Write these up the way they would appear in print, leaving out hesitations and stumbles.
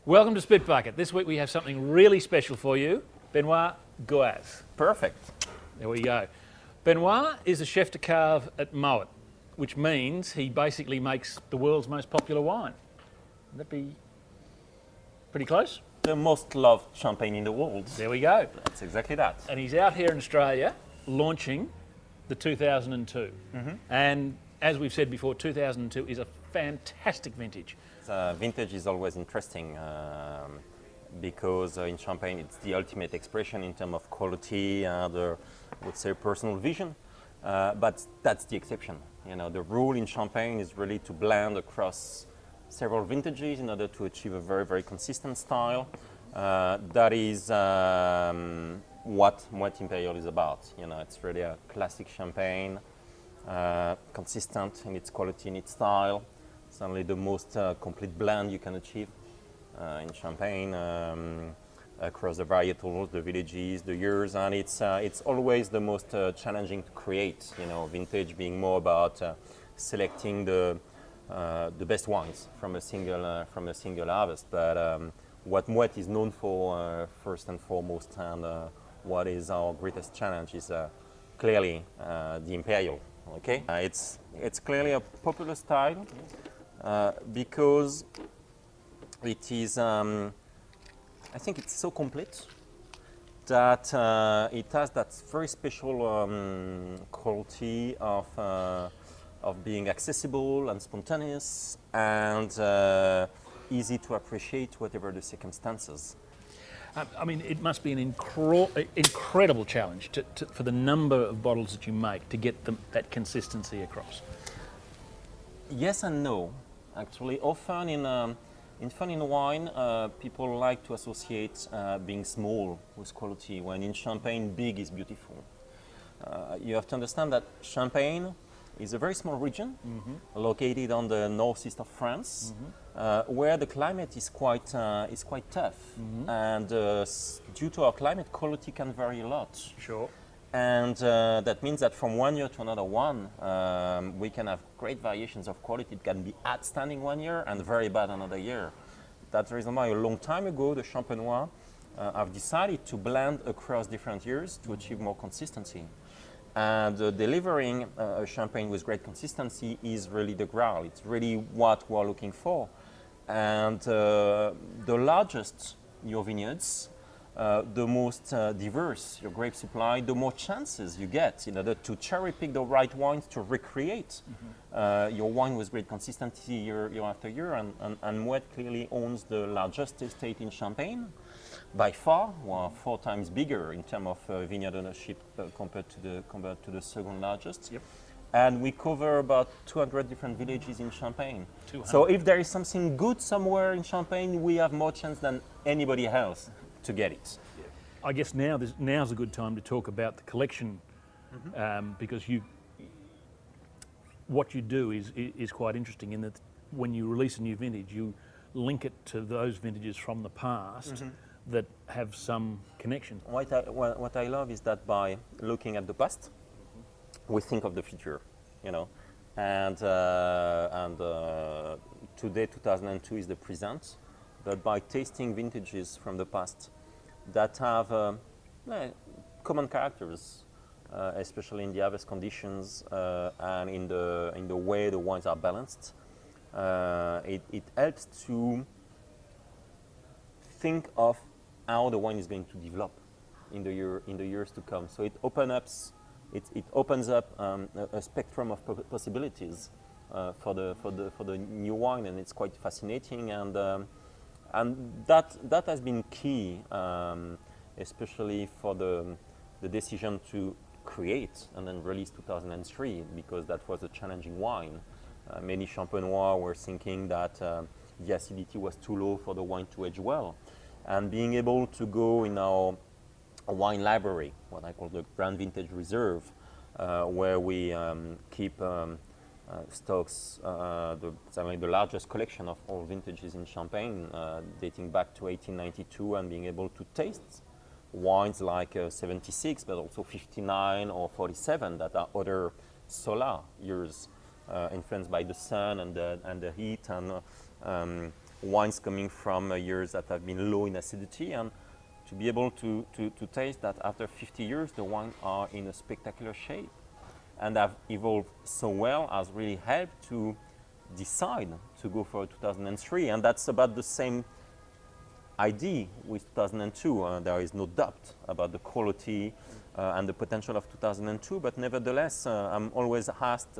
Welcome to Spitbucket. This week we have something really special for you. Benoit Gouez. Perfect. There we go. Benoit is a chef de cave at Moet, which means he basically makes the world's most popular wine. Would that be pretty close? The most loved champagne in the world. There we go. That's exactly that. And he's out here in Australia launching the 2002. And as we've said before, 2002 is a fantastic vintage. Vintage is always interesting because in champagne it's the ultimate expression in terms of quality and I would say personal vision. But that's the exception. You know, the rule in champagne is really to blend across several vintages in order to achieve a very, very consistent style. That is what Moet Imperial is about. You know, it's really a classic champagne, consistent in its quality, in its style. It's only the most complete blend you can achieve in champagne across the varietals, the villages, the years, and it's always the most challenging to create. You know, vintage being more about selecting the best wines from a single harvest. But what Moet is known for first and foremost, and what is our greatest challenge is clearly the Imperial. Okay, it's clearly a popular style. Because it is, I think it's so complete that it has that very special quality of being accessible and spontaneous and easy to appreciate whatever the circumstances. I mean, it must be an incredible challenge for the number of bottles that you make to get that consistency across. Yes and no. Actually, often in wine, people like to associate being small with quality, when in champagne, big is beautiful. You have to understand that Champagne is a very small region located on the northeast of France, where the climate is quite tough, and due to our climate, quality can vary a lot. Sure. And that means that from one year to another one, we can have great variations of quality. It can be outstanding one year and very bad another year. That's the reason why a long time ago, the Champenois have decided to blend across different years to achieve more consistency. And delivering a champagne with great consistency is really the Grail. It's really what we're looking for. And the largest your vineyards, the most diverse your grape supply, the more chances you get in order to cherry pick the right wines to recreate your wine with great consistency year after year. And Moet clearly owns the largest estate in Champagne. By far, we're 4 times bigger in terms of vineyard ownership compared to the second largest. Yep. And we cover about 200 different villages in Champagne. 200. So if there is something good somewhere in Champagne, we have more chance than anybody else to get it. I guess now's a good time to talk about the collection, because what you do is quite interesting in that when you release a new vintage, you link it to those vintages from the past that have some connection. What I love is that by looking at the past, we think of the future, you know, and today 2002 is the present, but by tasting vintages from the past that have common characters, especially in the harvest conditions and in the way the wines are balanced, it helps to think of how the wine is going to develop in the years to come. So it opens up a spectrum of possibilities for the new wine, and it's quite fascinating. And that has been key, especially for the decision to create and then release 2003, because that was a challenging wine. Many Champenois were thinking that the acidity was too low for the wine to age well. And being able to go in our wine library, what I call the Grand Vintage Reserve, where we keep stocks, the largest collection of all vintages in Champagne, dating back to 1892, and being able to taste wines like 76, but also 59 or 47 that are other solar years, influenced by the sun and the heat, and wines coming from years that have been low in acidity, and to be able to taste that after 50 years, the wines are in a spectacular shape and have evolved so well has really helped to decide to go for 2003. And that's about the same idea with 2002. There is no doubt about the quality and the potential of 2002, but nevertheless, I'm always asked,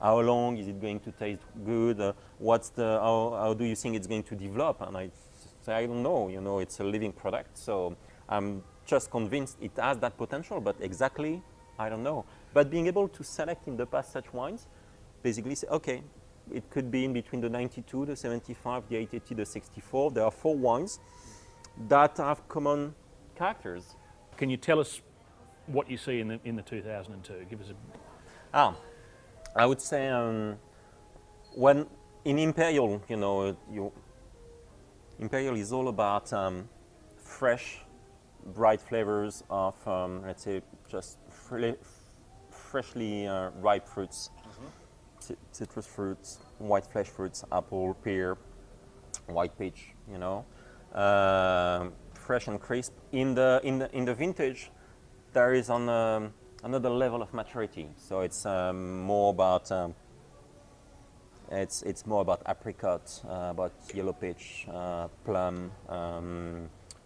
how long is it going to taste good? How do you think it's going to develop? And I say, I don't know. You know, it's a living product, so I'm just convinced it has that potential, but exactly, I don't know. But being able to select in the past such wines, basically say, okay, it could be in between the 92, the 75, the 880, the 64. There are 4 wines that have common characters. Can you tell us what you see in the 2002? Give us a... I would say when in Imperial, you know, Imperial is all about fresh, bright flavors of, let's say, just freshly ripe fruits, citrus fruits, white flesh fruits, apple, pear, white peach, you know, fresh and crisp. In the vintage, there is another level of maturity. So it's more about it's more about apricot, about yellow peach, plum,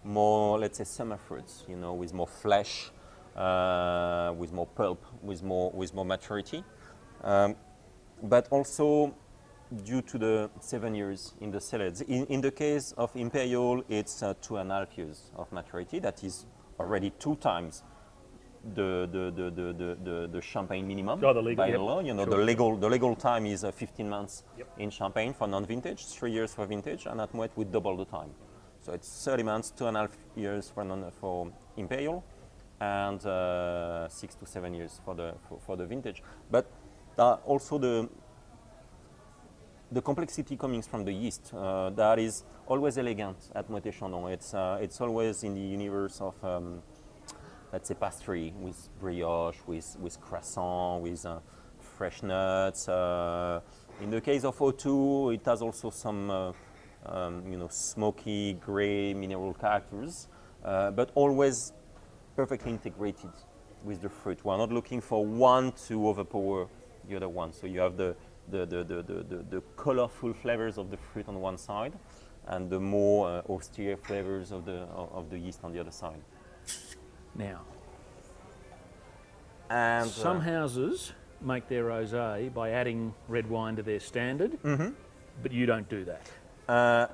more, let's say, summer fruits, you know, with more flesh, with more pulp, with more maturity, but also due to the 7 years in the cellars. In the case of Imperial, it's 2.5 years of maturity. That is already 2 times the Champagne minimum the legal, by law. You know, sure. the legal time is 15 months Yep. in Champagne for non-vintage, 3 years for vintage, and at Moet we double the time. So it's 30 months, 2.5 years for Imperial, and 6 to 7 years for the vintage. But also the complexity coming from the yeast that is always elegant at Moet and Chandon. It's always in the universe of let's say pastry, with brioche, with croissant, with fresh nuts. In the case of O2, it has also some you know, smoky gray mineral characters, but always perfectly integrated with the fruit. We're not looking for one to overpower the other one. So you have the colorful flavors of the fruit on one side, and the more austere flavors of the yeast on the other side. Now, And some houses make their rosé by adding red wine to their standard, but you don't do that.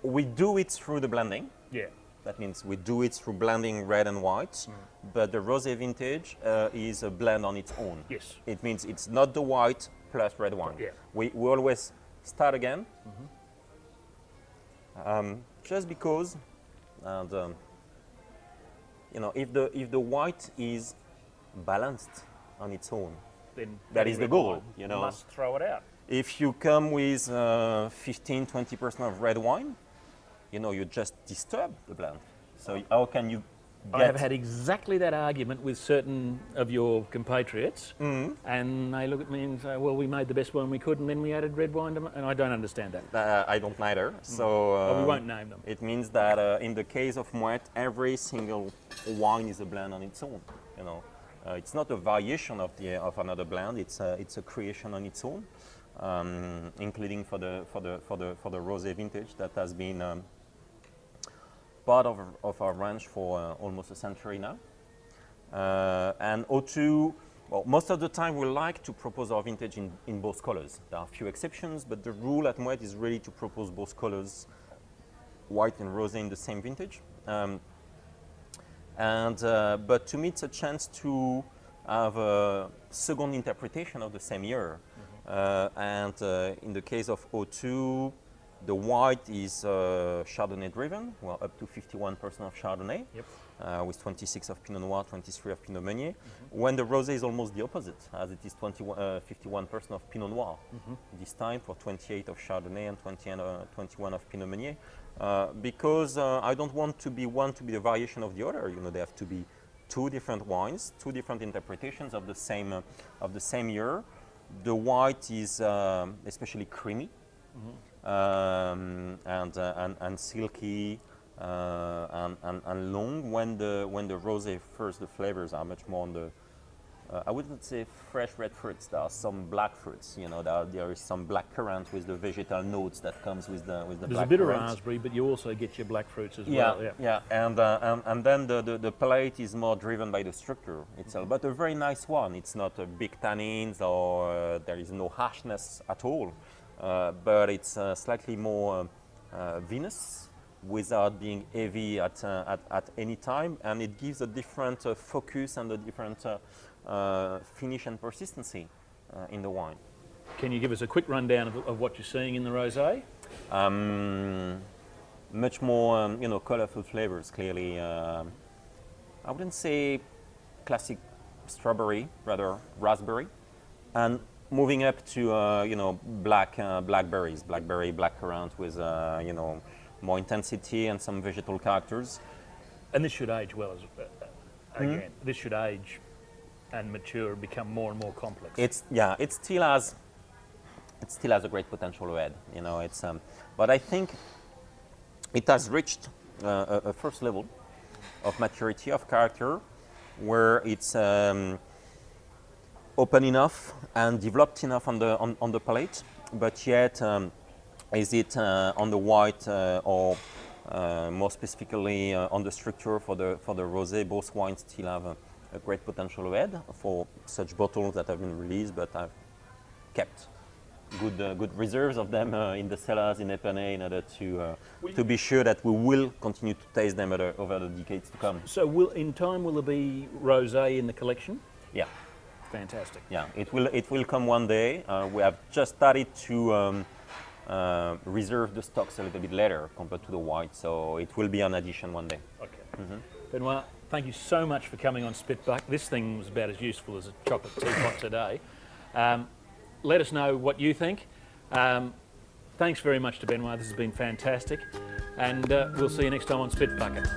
we do it through the blending. Yeah. That means we do it through blending red and white, but the rosé vintage is a blend on its own. Yes. It means it's not the white plus red wine. Yeah. We always start again, just because, and you know, if the white is balanced on its own, Then that is the red goal. wine, You know, must throw it out. if you come with 15-20% of red wine, you know, you just disturb the blend. So how can you I have had exactly that argument with certain of your compatriots, and they look at me and say, well, we made the best wine we could, and then we added red wine to and I don't understand that. I don't neither. So But we won't name them. it means that in the case of Moet, every single wine is a blend on its own. You know, it's not a variation of another blend. It's a creation on its own, including for the rosé vintage that has been part of our range for almost a century now. And O2, well, most of the time we like to propose our vintage in both colors. There are a few exceptions, but the rule at Moet is really to propose both colors, white and rosé, in the same vintage. But to me, it's a chance to have a second interpretation of the same year. In the case of O2, the white is Chardonnay driven, well, up to 51% of Chardonnay, with 26 of Pinot Noir, 23 of Pinot Meunier, when the rosé is almost the opposite, as it is 51% of Pinot Noir, this time for 28 of Chardonnay and 21 of Pinot Meunier, because I don't want to be one to be the variation of the other. You know, they have to be two different wines, two different interpretations of the same year. The white is especially creamy. and silky and long. When the rosé first, the flavors are much more on the I wouldn't say fresh red fruits. There are some black fruits. You know, there is some black currant with the vegetal notes that comes with the There's black a bit currant. of raspberry, but you also get your black fruits as Yeah, well. yeah, and then the palate is more driven by the structure itself, but a very nice one. It's not a big tannins or there is no harshness at all, but it's slightly more vinous without being heavy at any time, and it gives a different focus and a different finish and persistency in the wine. Can you give us a quick rundown of what you're seeing in the rosé? Much more, colorful flavors. Clearly, I wouldn't say classic strawberry, rather raspberry, and moving up to blackberries, blackcurrant with more intensity and some vegetal characters. And this should age well as again. This should age and mature, and become more and more complex. It still has a great potential ahead. But I think it has reached a first level of maturity of character where it's open enough and developed enough on the palate, but yet is it on the white or more specifically on the structure for the rosé? Both wines still have a great potential ahead for such bottles that have been released, but I've kept good reserves of them in the cellars in Épernay in order to be sure that we will continue to taste them over the decades to come. So will there be rosé in the collection? Yeah. Fantastic. Yeah, it will come one day. We have just started to reserve the stocks a little bit later compared to the white, so it will be an addition one day. Okay. Benoit, thank you so much for coming on Spitbucket. This thing was about as useful as a chocolate teapot today. Let us know what you think. Thanks very much to Benoit. This has been fantastic, and we'll see you next time on Spitbucket.